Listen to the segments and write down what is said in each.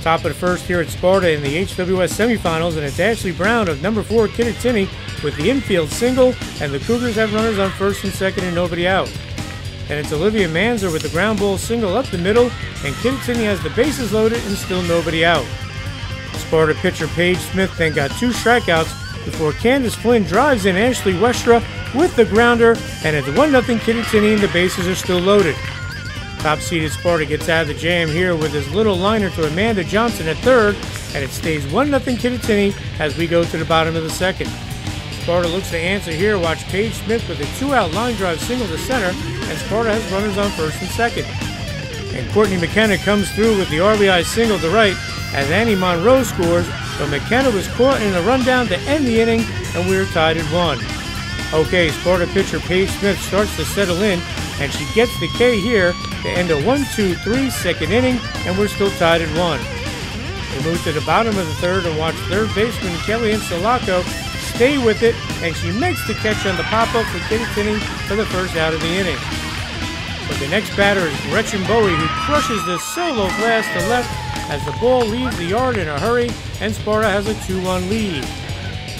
Top of the first here at Sparta in the HWS semifinals, and it's Ashley Brown of number 4 Kittatinny with the infield single, and the Cougars have runners on first and second and nobody out. And it's Olivia Manzer with the ground ball single up the middle, and Kittatinny has the bases loaded and still nobody out. Sparta pitcher Paige Smith then got 2 strikeouts before Candace Flynn drives in Ashley Westra with the grounder, and it's 1-0 Kittatinny and the bases are still loaded. Top-seeded Sparta gets out of the jam here with his little liner to Amanda Johnson at third, and it stays 1-0 Kittatinny as we go to the bottom of the second. Sparta looks to answer here. Watch Paige Smith with a 2-out line drive single to center, and Sparta has runners on first and second. And Courtney McKenna comes through with the RBI single to right as Annie Monroe scores, but McKenna was caught in a rundown to end the inning, and we're tied at 1. Okay, Sparta pitcher Paige Smith starts to settle in, and she gets the K here to end a 1-2-3 second inning, and we're still tied at 1. We move to the bottom of the third and watch third baseman Kellyanne Solaco stay with it, and she makes the catch on the pop-up for Kittatinny for the first out of the inning. But the next batter is Gretchen Bowie, who crushes the solo blast to left as the ball leaves the yard in a hurry, and Sparta has a 2-1 lead.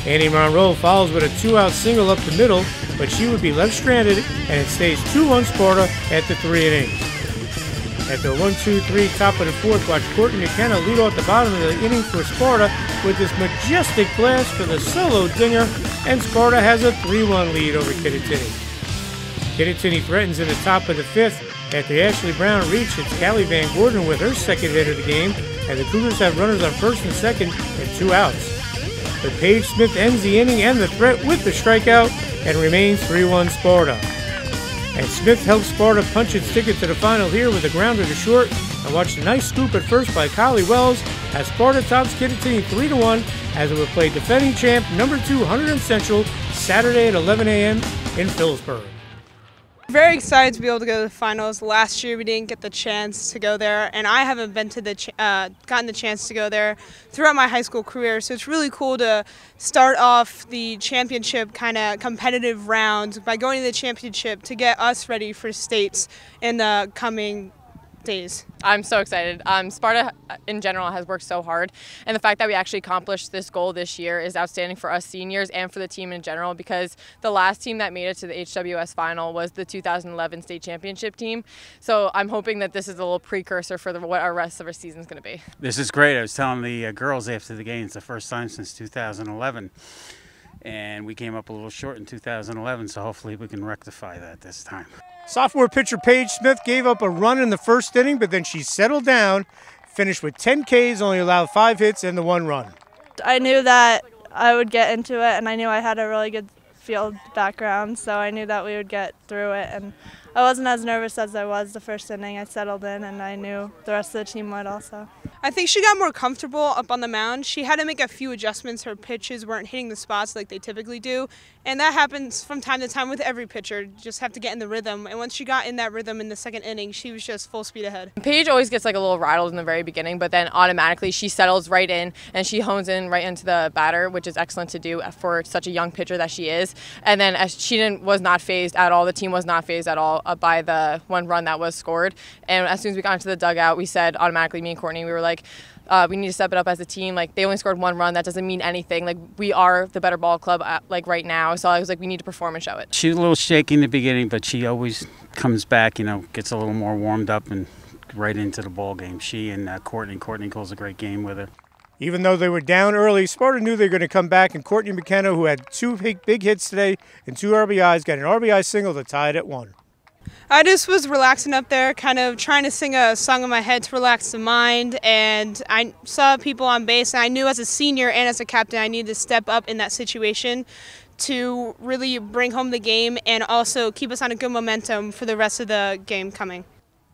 Annie Monroe follows with a 2-out single up the middle, but she would be left stranded, and it stays 2-1 Sparta after 3 innings. After a 1-2-3 top of the fourth, watch Courtney McKenna lead off the bottom of the inning for Sparta with this majestic blast for the solo dinger, and Sparta has a 3-1 lead over Kittatinny. Kittatinny threatens in the top of the fifth. After Ashley Brown reached, it's Callie Van Gordon with her second hit of the game, and the Cougars have runners on first and second and 2 outs. But Paige Smith ends the inning and the threat with the strikeout and remains 3-1 Sparta. And Smith helps Sparta punch its ticket to the final here with a grounder to short, and watch the nice scoop at first by Collie Wells as Sparta tops Kittatinny 3-1 as it will play defending champ number 2 100 Central Saturday at 11 a.m. in Phillipsburg. Very excited to be able to go to the finals. Last year we didn't get the chance to go there, and I haven't been to gotten the chance to go there throughout my high school career. So it's really cool to start off the championship kind of competitive round by going to the championship to get us ready for states in the coming days. I'm so excited. Sparta in general has worked so hard, and the fact that we actually accomplished this goal this year is outstanding for us seniors and for the team in general, because the last team that made it to the HWS final was the 2011 state championship team. So I'm hoping that this is a little precursor for what our rest of our season is going to be. This is great. I was telling the girls after the game, it's the first time since 2011. And we came up a little short in 2011, so hopefully we can rectify that this time. Sophomore pitcher Paige Smith gave up a run in the first inning, but then she settled down, finished with 10 Ks, only allowed 5 hits and the 1 run. I knew that I would get into it, and I knew I had a really good field background, so I knew that we would get through it. And I wasn't as nervous as I was the first inning. I settled in, and I knew the rest of the team would also. I think she got more comfortable up on the mound. She had to make a few adjustments. Her pitches weren't hitting the spots like they typically do, and that happens from time to time with every pitcher. You just have to get in the rhythm, and once she got in that rhythm in the second inning, she was just full speed ahead. Paige always gets like a little rattled in the very beginning, but then automatically she settles right in and she hones in right into the batter, which is excellent to do for such a young pitcher that she is. And then as she was not fazed at all, the team was not fazed at all by the 1 run that was scored. And as soon as we got into the dugout, we said automatically, me and Courtney, we were like, we need to step it up as a team. Like, they only scored 1 run. That doesn't mean anything. Like, we are the better ball club like right now. So I was like, we need to perform and show it. She was a little shaky in the beginning, but she always comes back, gets a little more warmed up and right into the ball game. She and Courtney calls a great game with her. Even though they were down early, Sparta knew they were going to come back, and Courtney McKenna, who had 2 big hits today and 2 RBIs, got an RBI single to tie it at 1. I just was relaxing up there, kind of trying to sing a song in my head to relax the mind, and I saw people on base, and I knew as a senior and as a captain I needed to step up in that situation to really bring home the game and also keep us on a good momentum for the rest of the game coming.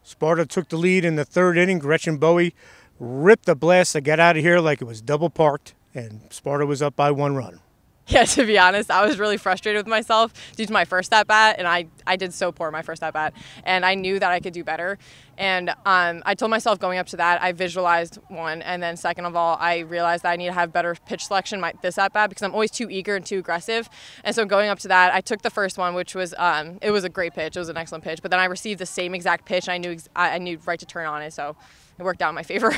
Sparta took the lead in the 3rd inning. Gretchen Bowie ripped the blast to get out of here like it was double parked, and Sparta was up by 1 run. Yeah, to be honest, I was really frustrated with myself due to my first at-bat, and I did so poor my first at-bat, and I knew that I could do better. And I told myself going up to that, I visualized one, and then second of all, I realized that I need to have better pitch selection this at-bat because I'm always too eager and too aggressive. And so going up to that, I took the first one, which was, it was a great pitch, it was an excellent pitch, but then I received the same exact pitch, and I knew right to turn on it, so it worked out in my favor.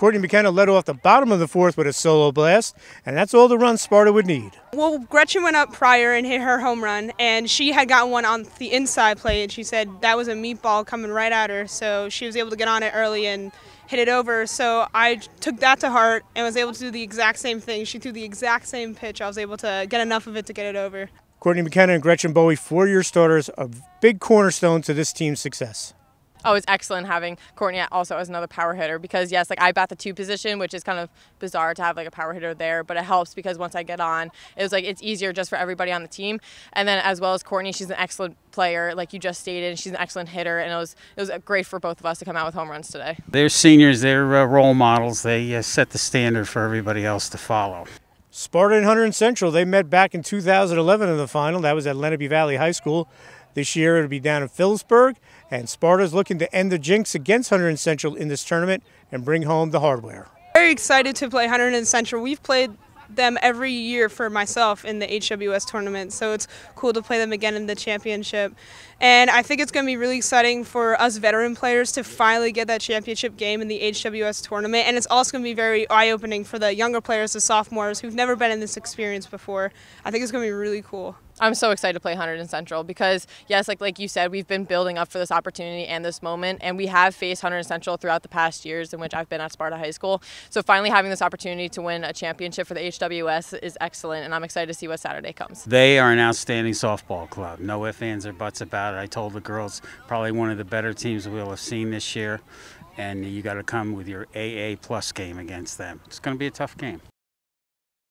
Courtney McKenna led off the bottom of the fourth with a solo blast, and that's all the run Sparta would need. Well, Gretchen went up prior and hit her home run, and she had gotten one on the inside plate, and she said that was a meatball coming right at her, so she was able to get on it early and hit it over. So I took that to heart and was able to do the exact same thing. She threw the exact same pitch. I was able to get enough of it to get it over. Courtney McKenna and Gretchen Bowie, four-year starters, a big cornerstone to this team's success. Oh, it's excellent having Courtney also as another power hitter because, yes, like I bat the 2 position, which is kind of bizarre to have like a power hitter there, but it helps because once I get on, it's easier just for everybody on the team. And then as well as Courtney, she's an excellent player, like you just stated. She's an excellent hitter, and it was great for both of us to come out with home runs today. They're seniors. They're role models. They set the standard for everybody else to follow. Sparta and Hunter and Central, they met back in 2011 in the final. That was at Lenape Valley High School. This year it'll be down in Phillipsburg, and Sparta's looking to end the jinx against Hunter and Central in this tournament and bring home the hardware. Very excited to play Hunter and Central. We've played them every year for myself in the HWS tournament, so it's cool to play them again in the championship. And I think it's going to be really exciting for us veteran players to finally get that championship game in the HWS tournament, and it's also going to be very eye-opening for the younger players, the sophomores, who've never been in this experience before. I think it's going to be really cool. I'm so excited to play Hunter and Central because, yes, like you said, we've been building up for this opportunity and this moment, and we have faced Hunter and Central throughout the past years in which I've been at Sparta High School. So finally having this opportunity to win a championship for the HWS is excellent, and I'm excited to see what Saturday comes. They are an outstanding softball club. No ifs, ands, or buts about it. I told the girls probably one of the better teams we'll have seen this year, and you got to come with your AA plus game against them. It's going to be a tough game.